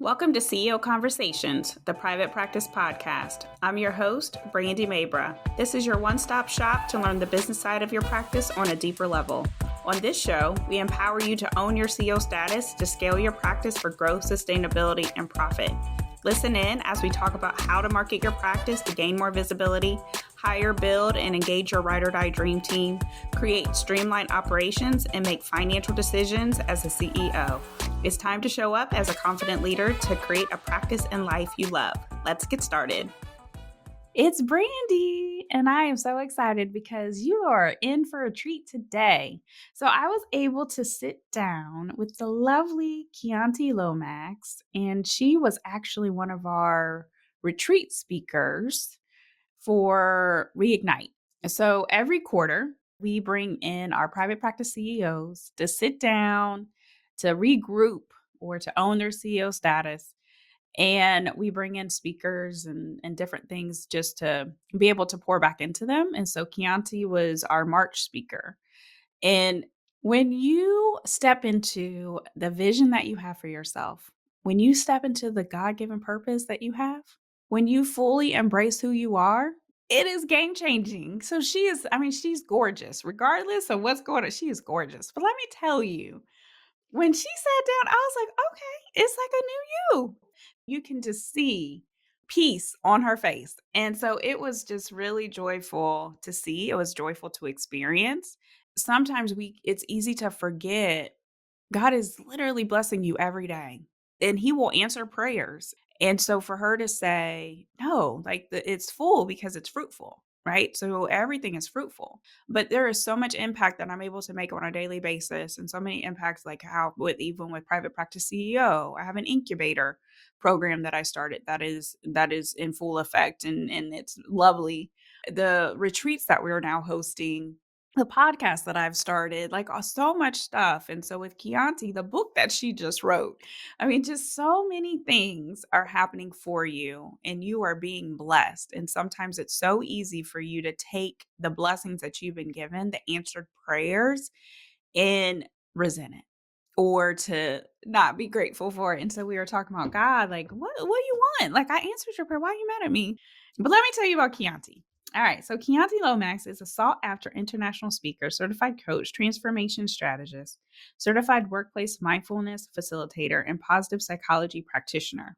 Welcome to CEO Conversations, the private practice podcast. I'm your host, Brandy Mabra. This is your one-stop shop to learn the business side of your practice on a deeper level. On this show, we empower you to own your CEO status to scale your practice for growth, sustainability, and profit. Listen in as we talk about how to market your practice to gain more visibility, hire, build, and engage your ride or die dream team, create streamlined operations, and make financial decisions as a CEO. It's time to show up as a confident leader to create a practice and life you love. Let's get started. It's Brandy, and I am so excited because you are in for a treat today. So I was able to sit down with the lovely Chianti Lomax, and she was actually one of our retreat speakers for Reignite. So every quarter, we bring in our private practice CEOs to sit down, to regroup, or to own their CEO status. And we bring in speakers and different things just to be able to pour back into them. And so Chianti was our March speaker. And when you step into the vision that you have for yourself, when you step into the God-given purpose that you have, when you fully embrace who you are, it is game changing. So she's gorgeous. Regardless of what's going on, she is gorgeous. But let me tell you, when she sat down, I was like, okay, it's like a new you. You can just see peace on her face. And so it was just really joyful to see. It was joyful to experience. Sometimes it's easy to forget God is literally blessing you every day and he will answer prayers. And so for her to say, no, it's full because it's fruitful, right? So everything is fruitful, but there is so much impact that I'm able to make on a daily basis and so many impacts like how even with private practice CEO, I have an incubator program that I started that is in full effect and it's lovely. The retreats that we're now hosting, the podcast that I've started, so much stuff. And so with Chianti, the book that she just wrote, just so many things are happening for you and you are being blessed. And sometimes it's so easy for you to take the blessings that you've been given, the answered prayers, and resent it or to not be grateful for it. And so we were talking about God, like, what do you want? Like, I answered your prayer. Why are you mad at me? But let me tell you about Chianti. All right. So Chianti Lomax is a sought after international speaker, certified coach, transformation strategist, certified workplace mindfulness facilitator, and positive psychology practitioner.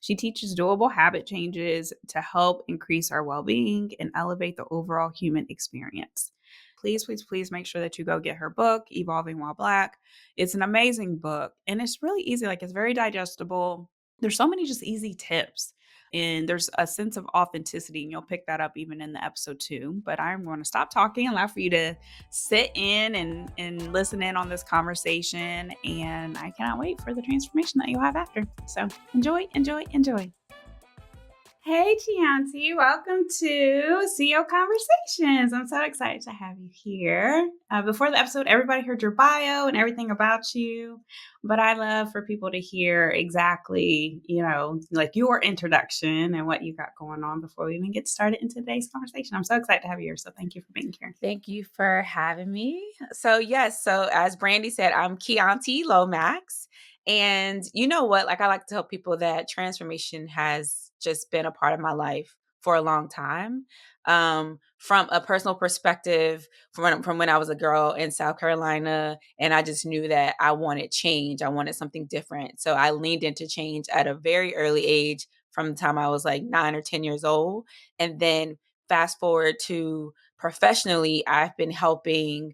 She teaches doable habit changes to help increase our well-being and elevate the overall human experience. Please, please, please make sure that you go get her book, Evolving While Black. It's an amazing book and it's really easy. It's very digestible. There's so many just easy tips. And there's a sense of authenticity, and you'll pick that up even in the episode too. But I'm going to stop talking and allow for you to sit in and listen in on this conversation. And I cannot wait for the transformation that you'll have after. So enjoy, enjoy, enjoy. Hey, Chianti, welcome to CEO Conversations. I'm so excited to have you here. Before the episode, everybody heard your bio and everything about you, but I love for people to hear exactly, like your introduction and what you got going on before we even get started in today's conversation. I'm so excited to have you here, so thank you for being here. Thank you for having me. So as Brandy said, I'm Chianti Lomax. And you know what? I like to tell people that transformation has just been a part of my life for a long time. From a personal perspective, from when I was a girl in South Carolina, and I just knew that I wanted change. I wanted something different. So I leaned into change at a very early age from the time I was like 9 or 10 years old. And then fast forward to professionally, I've been helping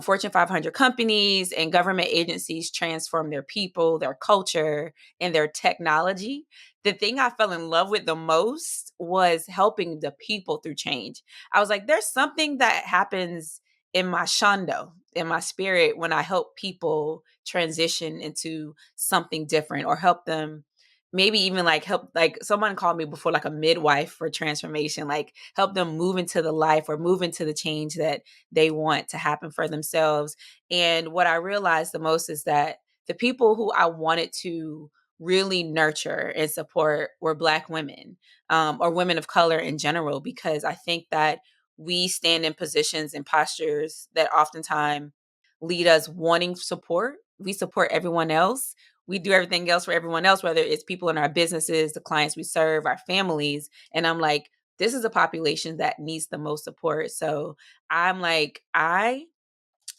Fortune 500 companies and government agencies transform their people, their culture, and their technology. The thing I fell in love with the most was helping the people through change. I was like, there's something that happens in my shando, in my spirit, when I help people transition into something different or help them maybe even help, someone called me before, a midwife for transformation, help them move into the life or move into the change that they want to happen for themselves. And what I realized the most is that the people who I wanted to really nurture and support were Black women, or women of color in general, because I think that we stand in positions and postures that oftentimes lead us wanting support. We support everyone else we do everything else for everyone else, whether it's people in our businesses, the clients we serve, our families. And I'm like, this is a population that needs the most support. So I'm like, I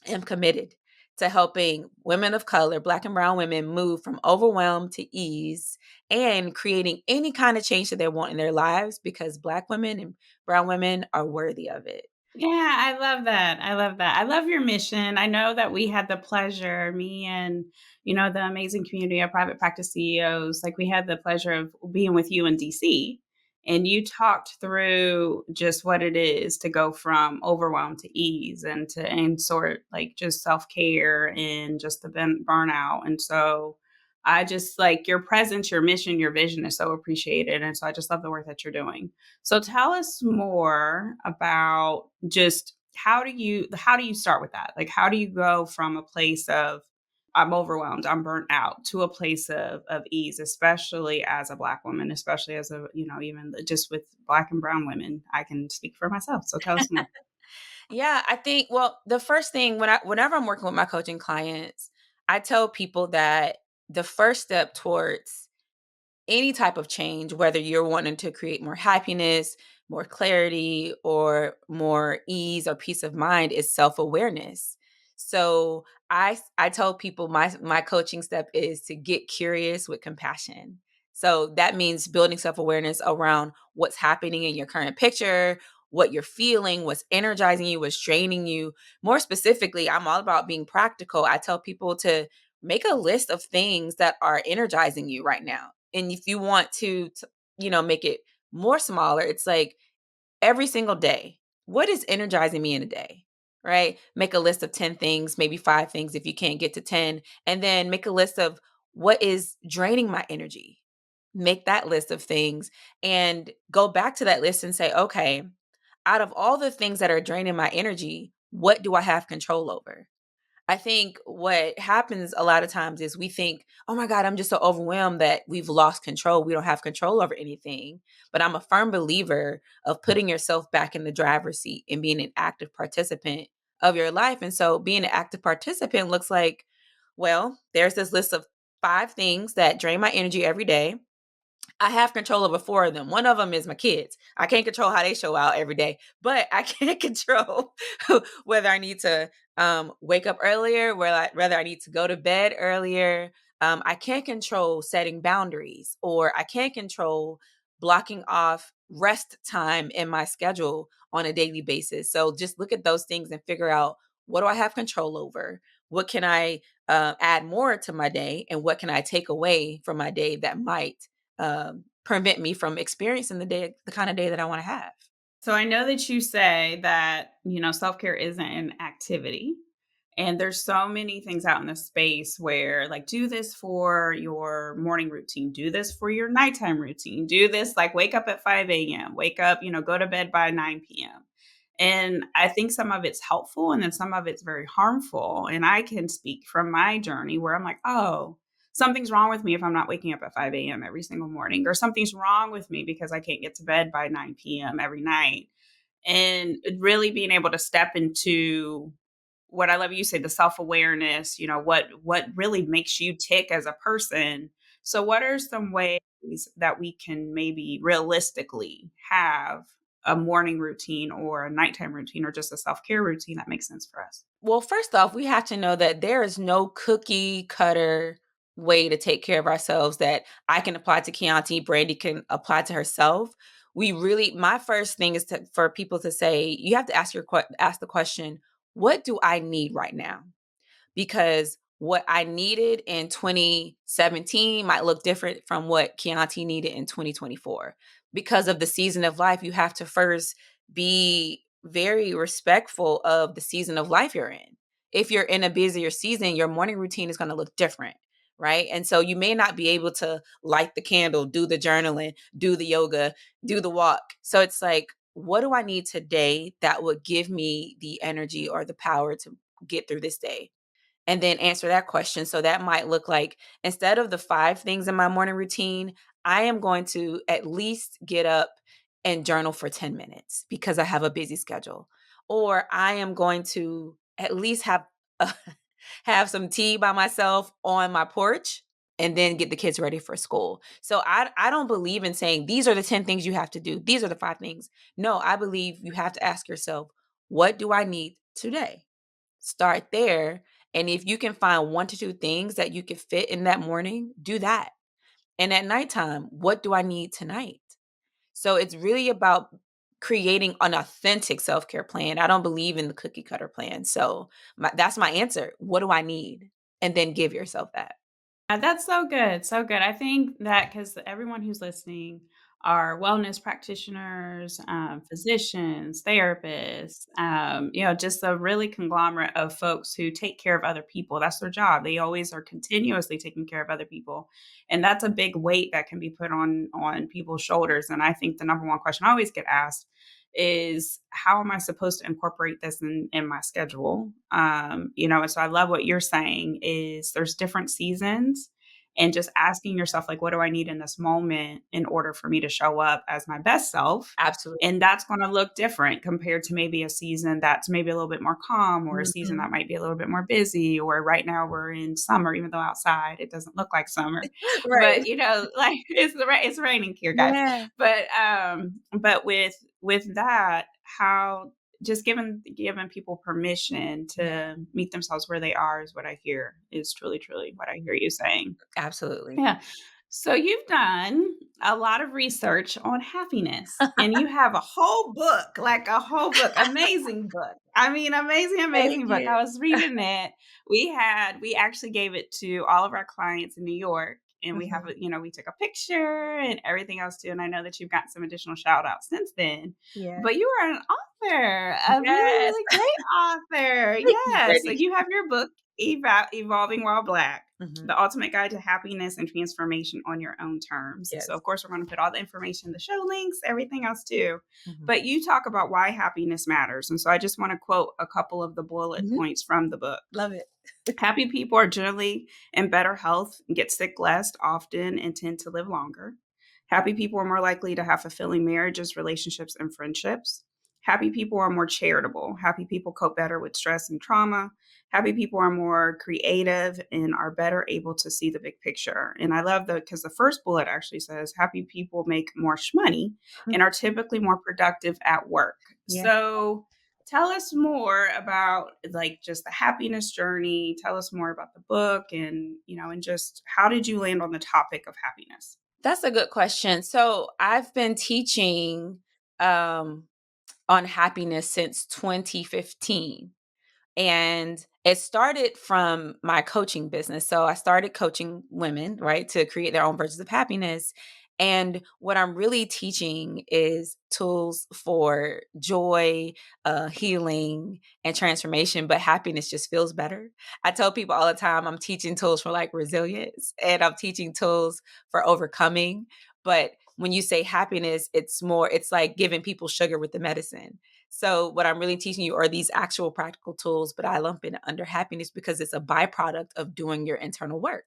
am committed to helping women of color, Black and brown women, move from overwhelm to ease and creating any kind of change that they want in their lives, because Black women and brown women are worthy of it. Yeah, I love that. I love that. I love your mission. I know that we had the pleasure, me and, the amazing community of private practice CEOs, like we had the pleasure of being with you in DC. And you talked through just what it is to go from overwhelm to ease and sort like just self-care and just the burnout. And so I just like your presence, your mission, your vision is so appreciated. And so I just love the work that you're doing. So tell us more about just how do you start with that? Like how do you go from a place of I'm overwhelmed, I'm burnt out to a place of ease, especially as a Black woman, especially as a, even just with Black and brown women. I can speak for myself. So tell us more. Yeah, I think, well, the first thing whenever I'm working with my coaching clients, I tell people that the first step towards any type of change, whether you're wanting to create more happiness, more clarity, or more ease or peace of mind, is self-awareness. So I tell people my coaching step is to get curious with compassion. So that means building self-awareness around what's happening in your current picture, what you're feeling, what's energizing you, what's draining you. More specifically, I'm all about being practical. I tell people to make a list of things that are energizing you right now. And if you want to make it more smaller, it's like every single day, what is energizing me in a day? Right? Make a list of 10 things, maybe 5 things if you can't get to 10, and then make a list of what is draining my energy. Make that list of things and go back to that list and say, okay, out of all the things that are draining my energy, what do I have control over? I think what happens a lot of times is we think, oh my God, I'm just so overwhelmed that we've lost control. We don't have control over anything. But I'm a firm believer of putting yourself back in the driver's seat and being an active participant of your life. And so being an active participant looks like, well, there's this list of 5 things that drain my energy every day. I have control over 4 of them. One of them is my kids. I can't control how they show out every day, but I can control whether I need to wake up earlier, whether I need to go to bed earlier. I can't control setting boundaries, or I can't control blocking off rest time in my schedule on a daily basis. So just look at those things and figure out, what do I have control over? What can I add more to my day? And what can I take away from my day that might prevent me from experiencing the kind of day that I want to have? So I know that you say that, self-care isn't an activity. And there's so many things out in the space where like do this for your morning routine, do this for your nighttime routine, do this like wake up at 5 a.m., wake up, go to bed by 9 p.m. And I think some of it's helpful and then some of it's very harmful. And I can speak from my journey where I'm like, oh, something's wrong with me if I'm not waking up at 5 a.m. every single morning, or something's wrong with me because I can't get to bed by 9 p.m. every night. And really being able to step into what I love you say, the self-awareness, what really makes you tick as a person. So what are some ways that we can maybe realistically have a morning routine or a nighttime routine or just a self-care routine that makes sense for us? Well, first off, we have to know that there is no cookie cutter way to take care of ourselves that I can apply to Chianti, Brandy can apply to herself. My first thing is for people to say, you have to ask the question, what do I need right now? Because what I needed in 2017 might look different from what Chianti needed in 2024. Because of the season of life, you have to first be very respectful of the season of life you're in. If you're in a busier season, your morning routine is going to look different, right? And so you may not be able to light the candle, do the journaling, do the yoga, do the walk. So it's like, what do I need today that would give me the energy or the power to get through this day? And then answer that question. So that might look like, instead of the 5 things in my morning routine, I am going to at least get up and journal for 10 minutes because I have a busy schedule. Or I am going to at least have have some tea by myself on my porch and then get the kids ready for school. So I don't believe in saying these are the 10 things you have to do. These are the 5 things. No, I believe you have to ask yourself, what do I need today? Start there. And if you can find 1 to 2 things that you can fit in that morning, do that. And at nighttime, what do I need tonight? So it's really about creating an authentic self-care plan. I don't believe in the cookie cutter plan. So that's my answer. What do I need? And then give yourself that. That's so good, so good. I think that because everyone who's listening are wellness practitioners, physicians, therapists, just a really conglomerate of folks who take care of other people. That's their job. They always are continuously taking care of other people, and that's a big weight that can be put on people's shoulders. And I think the number one question I always get asked is how am I supposed to incorporate this in my schedule? And so I love what you're saying is there's different seasons and just asking yourself, like, what do I need in this moment in order for me to show up as my best self? Absolutely. And that's going to look different compared to maybe a season that's maybe a little bit more calm or a season Mhm. that might be a little bit more busy, or right now we're in summer, even though outside it doesn't look like summer. Right. But like it's raining here, guys. Yeah. But with that, how just giving people permission Yeah. to meet themselves where they are is what I hear is truly, truly what I hear you saying. Absolutely. Yeah. So you've done a lot of research on happiness and you have a whole book, like a whole book, amazing book. I mean, amazing, Thank amazing book. you. I was reading it. We actually gave it to all of our clients in New York and we have Mhm. we took a picture and everything else too. And I know that you've got some additional shout outs since then, Yeah. but you are an author, a really, Yes. really great author. Thank you, Yes. So Brandy. you have your book, Evolving While Black, Mhm. the ultimate guide to happiness and transformation on your own terms. So, Yes. of course, we're going to put all the information, the show links, everything else too. Mhm. But you talk about why happiness matters. And so I just want to quote a couple of the bullet Mhm. points from the book. Love it. Happy people are generally in better health, get sick less often, and tend to live longer. Happy people are more likely to have fulfilling marriages, relationships, and friendships. Happy people are more charitable. Happy people cope better with stress and trauma. Happy people are more creative and are better able to see the big picture. And I love because the first bullet actually says happy people make more money and are typically more productive at work. Yeah. So, tell us more about like just the happiness journey. Tell us more about the book and just how did you land on the topic of happiness? That's a good question. So I've been teaching um, on happiness since 2015. And it started from my coaching business. So I started coaching women, right, to create their own versions of happiness. And what I'm really teaching is tools for joy, healing, and transformation. But happiness just feels better. I tell people all the time I'm teaching tools for like resilience and I'm teaching tools for overcoming. But when you say happiness, it's like giving people sugar with the medicine. So what I'm really teaching you are these actual practical tools, but I lump it under happiness because it's a byproduct of doing your internal work,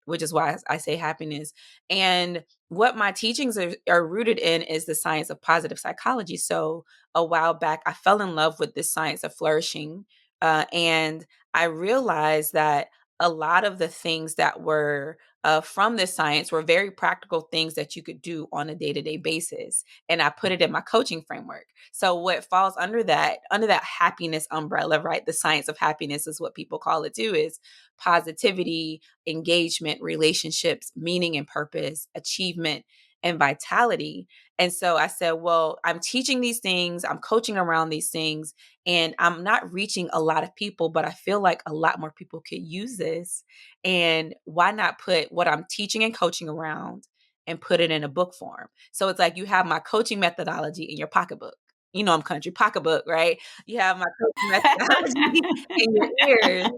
which is why I say happiness. And what my teachings are rooted in is the science of positive psychology. So a while back, I fell in love with this science of flourishing. And I realized that a lot of the things that were from this science were very practical things that you could do on a day-to-day basis. And I put it in my coaching framework. So what falls under that happiness umbrella, right? The science of happiness is what people call it too, is positivity, engagement, relationships, meaning and purpose, achievement, and vitality. And so I said, well, I'm teaching these things, I'm coaching around these things, and I'm not reaching a lot of people, but I feel like a lot more people could use this. And why not put what I'm teaching and coaching around and put it in a book form? So it's like you have my coaching methodology in your pocketbook. You know, I'm country pocketbook, right? You have my coaching methodology in your ears.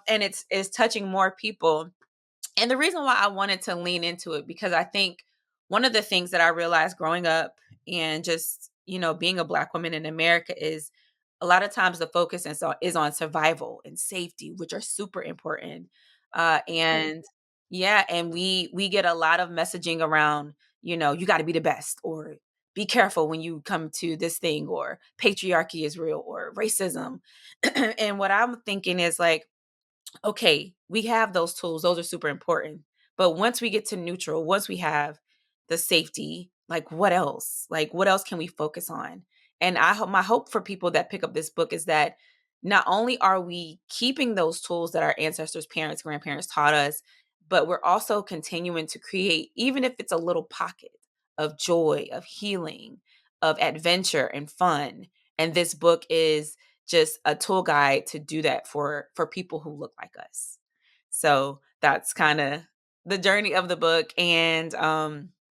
And it's touching more people. And the reason why I wanted to lean into it, because I think one of the things that I realized growing up and just, being a Black woman in America is a lot of times the focus is on survival and safety, which are super important. And yeah, and we get a lot of messaging around, you got to be the best, or be careful when you come to this thing, or patriarchy is real, or racism. And what I'm thinking is like, okay, we have those tools. Those are super important. But once we get to neutral, once we have the safety, like what else? Like what else can we focus on? And I hope my hope for people that pick up this book is that not only are we keeping those tools that our ancestors, parents, grandparents taught us, but we're also continuing to create, even if it's a little pocket of joy, of healing, of adventure and fun. And this book is just a tool guide to do that for people who look like us. So that's kind of the journey of the book. And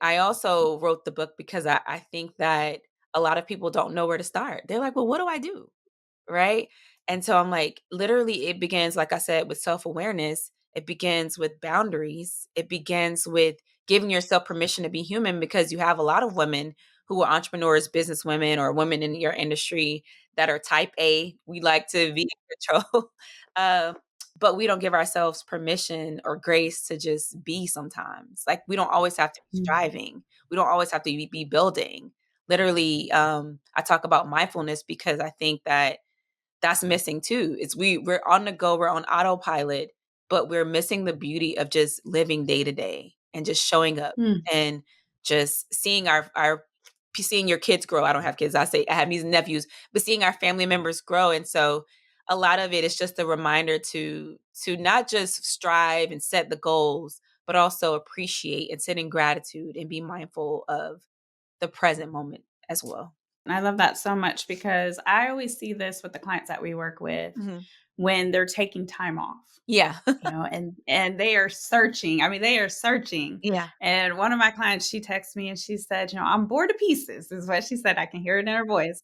I also wrote the book because I think that a lot of people don't know where to start. They're like, well, what do I do? Right? And so I'm like, literally, it begins, like I said, with self awareness. It begins with boundaries. It begins with giving yourself permission to be human, because you have a lot of women who are entrepreneurs, business women, or women in your industry that are type A. We like to be in control. uh, but we don't give ourselves permission or grace to just be sometimes. Like, we don't always have to be Mm. striving. We don't always have to be building. Literally, I talk about mindfulness because I think that that's missing too. It's we're on the go, we're on autopilot, but we're missing the beauty of just living day to day and just showing up Mm. and just seeing our seeing your kids grow. I don't have kids. I say I have nieces and nephews, but seeing our family members grow. And so a lot of it is just a reminder to not just strive and set the goals, but also appreciate and sit in gratitude and be mindful of the present moment as well. I love that so much because I always see this with the clients that we work with Mhm. when they're taking time off. Yeah. And they are searching. I mean, they are searching. Yeah. And one of my clients, she texted me and she said, I'm bored to pieces, is what she said. I can hear it in her voice.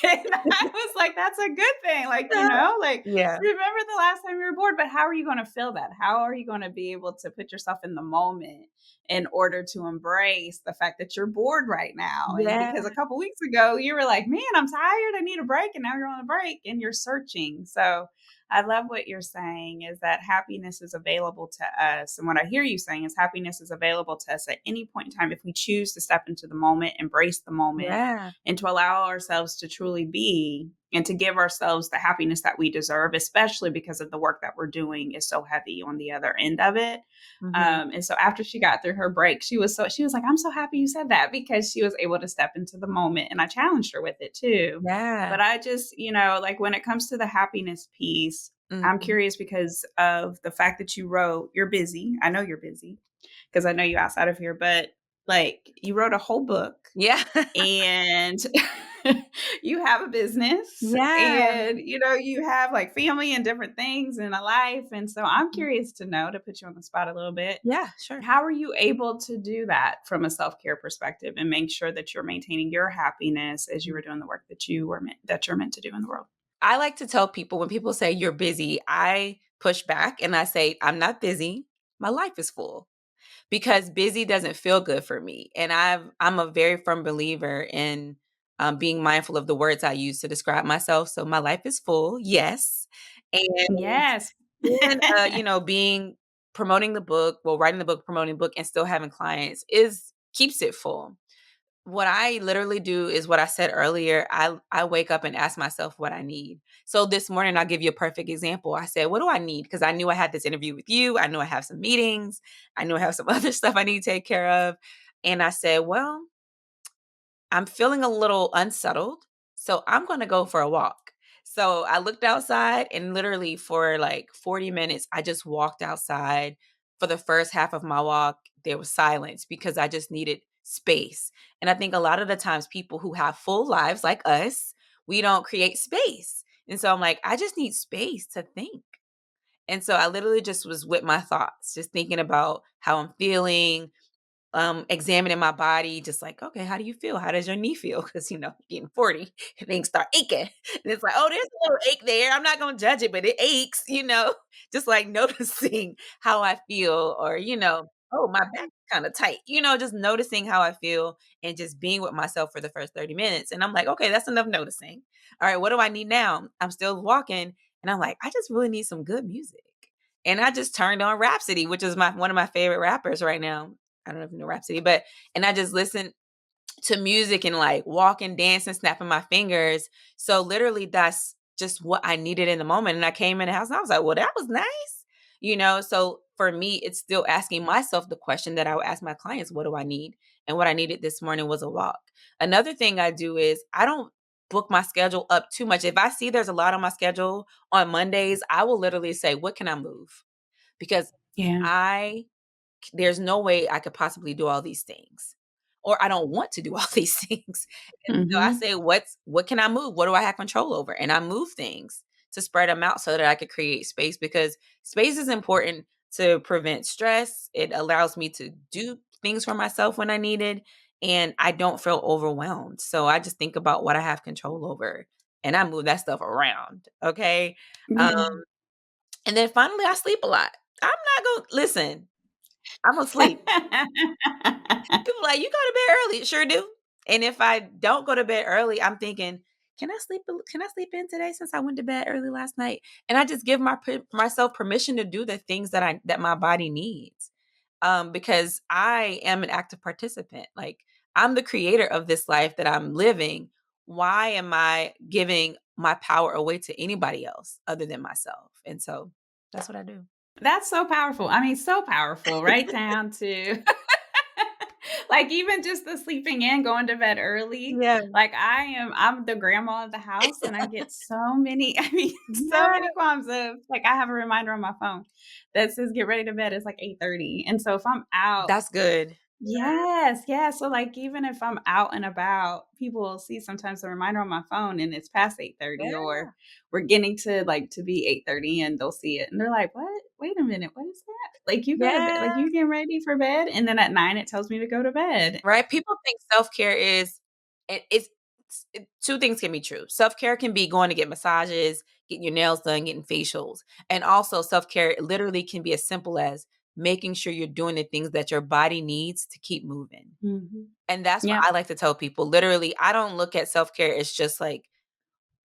And I was like, that's a good thing. Like, Yeah. remember the last time you were bored, but how are you going to feel that? How are you going to be able to put yourself in the moment in order to embrace the fact that you're bored right now? And Yeah. because a couple weeks ago, you were like, man, I'm tired. I need a break. And now you're on a break and you're searching. So I love what you're saying is that happiness is available to us. And what I hear you saying is happiness is available to us at any point in time if we choose to step into the moment, embrace the moment, Yeah. and to allow ourselves to truly be and to give ourselves the happiness that we deserve, especially because of the work that we're doing is so heavy on the other end of it. Mhm. And so after she got through her break, she was like, I'm so happy you said that, because she was able to step into the moment, and I challenged her with it too. Yeah. But I just, like when it comes to the happiness piece, I'm Mhm. curious because of the fact that you wrote, you're busy. I know you're busy because I know you outside of here, but like you wrote a whole book Yeah. and you have a business Yeah. and you have like family and different things in a life. And so I'm Mhm. curious to know, to put you on the spot a little bit, Yeah, sure. how are you able to do that from a self-care perspective and make sure that you're maintaining your happiness as you were doing the work that you're meant to do in the world? I like to tell people when people say you're busy, I push back and I say, I'm not busy. My life is full, because busy doesn't feel good for me. And I'm a very firm believer in being mindful of the words I use to describe myself. So my life is full, yes. And Yes. then, being promoting the book, well, writing the book, promoting the book, and still having clients is keeps it full. What I literally do is what I said earlier. I wake up and ask myself what I need. So this morning, I'll give you a perfect example. I said, what do I need? Because I knew I had this interview with you. I knew I have some meetings. I knew I have some other stuff I need to take care of. And I said, well, I'm feeling a little unsettled, so I'm gonna go for a walk. So I looked outside, and literally for like 40 minutes, I just walked outside. For the first half of my walk, there was silence because I just needed space. And I think a lot of the times people who have full lives like us, we don't create space. And so I'm like, I just need space to think. And so I literally just was with my thoughts, just thinking about how I'm feeling, examining my body, just like, okay, how do you feel? How does your knee feel? Because getting 40, things start aching. And it's like, oh, there's a little ache there. I'm not gonna judge it, but it aches, just like noticing how I feel, or, oh, my back's kind of tight, just noticing how I feel and just being with myself for the first 30 minutes. And I'm like, okay, that's enough noticing. All right, what do I need now? I'm still walking, and I'm like, I just really need some good music. And I just turned on Rhapsody, which is one of my favorite rappers right now. I don't know if you know Rhapsody, and I just listen to music and like walking, dancing, snapping my fingers. So literally that's just what I needed in the moment. And I came in the house and I was like, well, that was nice. So for me, it's still asking myself the question that I would ask my clients, what do I need? And what I needed this morning was a walk. Another thing I do is I don't book my schedule up too much. If I see there's a lot on my schedule on Mondays, I will literally say, what can I move? Because Yeah. there's no way I could possibly do all these things. Or I don't want to do all these things. And so I Mm-hmm. say, what can I move? What do I have control over? And I move things to spread them out so that I could create space, because space is important to prevent stress. It allows me to do things for myself when I need it, and I don't feel overwhelmed. So I just think about what I have control over and I move that stuff around. Okay. Um, Yeah. and then finally I sleep a lot. I'm not going to listen. I'm gonna sleep. People like, "You go to bed early." Sure do. And if I don't go to bed early, I'm thinking, can I sleep in today since I went to bed early last night? And I just give myself permission to do the things that my body needs. Because I am an active participant. Like, I'm the creator of this life that I'm living. Why am I giving my power away to anybody else other than myself? And so that's what I do. That's so powerful. I mean, so powerful, right down to like even just the sleeping in, going to bed early. Yeah. Like I'm the grandma of the house and I get so many, I mean, so Yeah. many qualms of like I have a reminder on my phone that says get ready to bed. It's like 8:30. And so if I'm out, That's good. yes, yes. So like even if I'm out and about, people will see sometimes a reminder on my phone and it's past 8:30 Yeah. or we're getting to like to be 8:30 and they'll see it and they're like, "What? Wait a minute. What is that?" Like you go to bed, Yeah. like you getting ready for bed and then at 9 it tells me to go to bed. Right? People think self-care is it's 2 things can be true. Self-care can be going to get massages, getting your nails done, getting facials, and also self-care literally can be as simple as making sure you're doing the things that your body needs to keep moving. Mhm. And that's what Yep. I like to tell people. Literally, I don't look at self-care as just like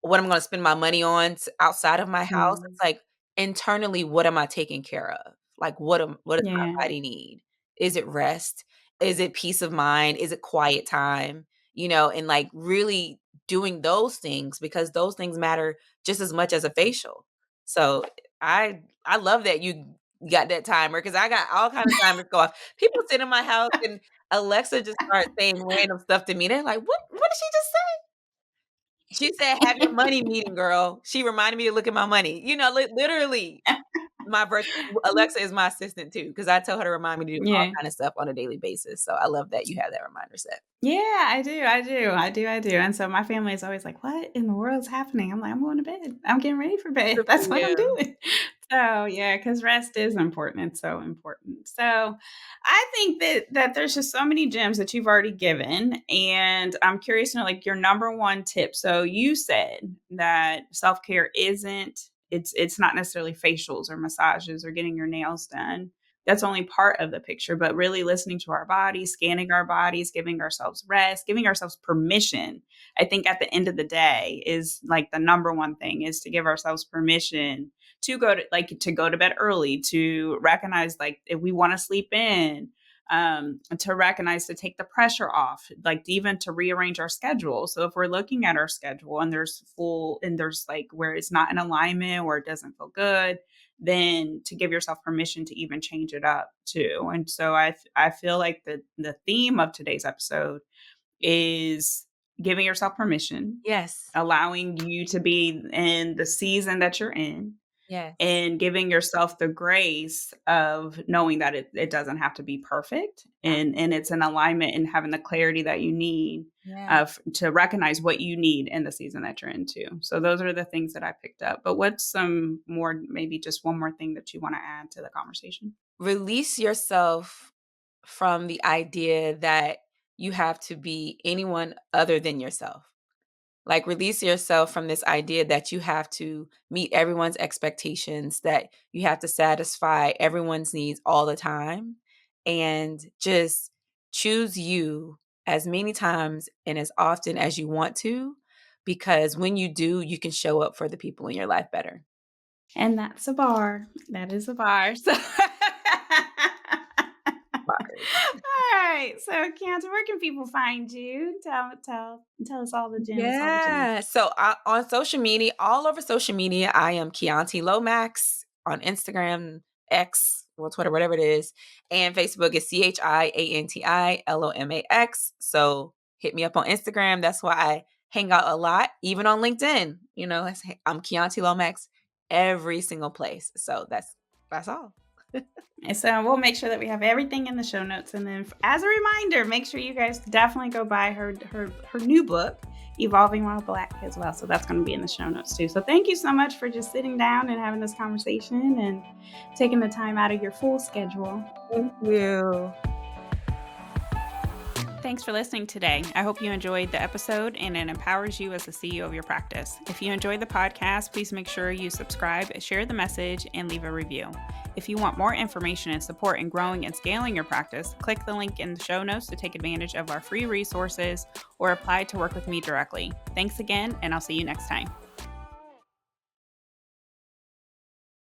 what I'm gonna spend my money on outside of my house. Mm. It's like, internally, what am I taking care of? Like, what does Yeah. my body need? Is it rest? Is it peace of mind? Is it quiet time? And like really doing those things, because those things matter just as much as a facial. So I love that you got that timer, because I got all kind of timers go off. People sit in my house and Alexa just starts saying random stuff to me. They're like, what did she just say? She said, "Have your money meeting, girl." She reminded me to look at my money. Literally, my virtual Alexa is my assistant too, because I tell her to remind me to do all Yeah. kind of stuff on a daily basis. So I love that you have that reminder set. Yeah, I do. And so my family is always like, "What in the world's happening?" I'm like, "I'm going to bed. I'm getting ready for bed. Good for That's what I'm you. doing." So, yeah, because rest is important. It's so important. So, I think that there's just so many gems that you've already given, and I'm curious to know, like, your number one tip. So, you said that self-care it's not necessarily facials or massages or getting your nails done. That's only part of the picture, but really listening to our bodies, scanning our bodies, giving ourselves rest, giving ourselves permission. I think at the end of the day is like the number one thing is to give ourselves permission to go to bed early, to recognize like if we want to sleep in, to recognize to take the pressure off, like even to rearrange our schedule. So if we're looking at our schedule and there's like where it's not in alignment or it doesn't feel good, then to give yourself permission to even change it up too. And so I feel like the theme of today's episode is giving yourself permission, Yes. allowing you to be in the season that you're in, Yes. and giving yourself the grace of knowing that it doesn't have to be perfect Ah, and it's in alignment and having the clarity that you need yeah. to recognize what you need in the season that you're into. So those are the things that I picked up. But what's some more, maybe just one more thing that you want to add to the conversation? Release yourself from the idea that you have to be anyone other than yourself. Like, release yourself from this idea that you have to meet everyone's expectations, that you have to satisfy everyone's needs all the time, and just choose you as many times and as often as you want to, because when you do, you can show up for the people in your life better. And that's a bar. That is a bar. So all right. So Cantor, where can people find you? Tell us all the gems, all the gems. Yeah. So on social media, all over social media, I am Chianti Lomax on Instagram, X, Twitter, whatever it is. And Facebook is CHIANTI LOMAX. So hit me up on Instagram. That's why I hang out a lot, even on LinkedIn. I'm Chianti Lomax every single place. So that's all. And so we'll make sure that we have everything in the show notes. And then as a reminder, make sure you guys definitely go buy her new book, Evolving While Black, as well. So that's going to be in the show notes too. So thank you so much for just sitting down and having this conversation and taking the time out of your full schedule. Thank you. Thanks for listening today. I hope you enjoyed the episode and it empowers you as the CEO of your practice. If you enjoyed the podcast, please make sure you subscribe, share the message, and leave a review. If you want more information and support in growing and scaling your practice, click the link in the show notes to take advantage of our free resources or apply to work with me directly. Thanks again, and I'll see you next time.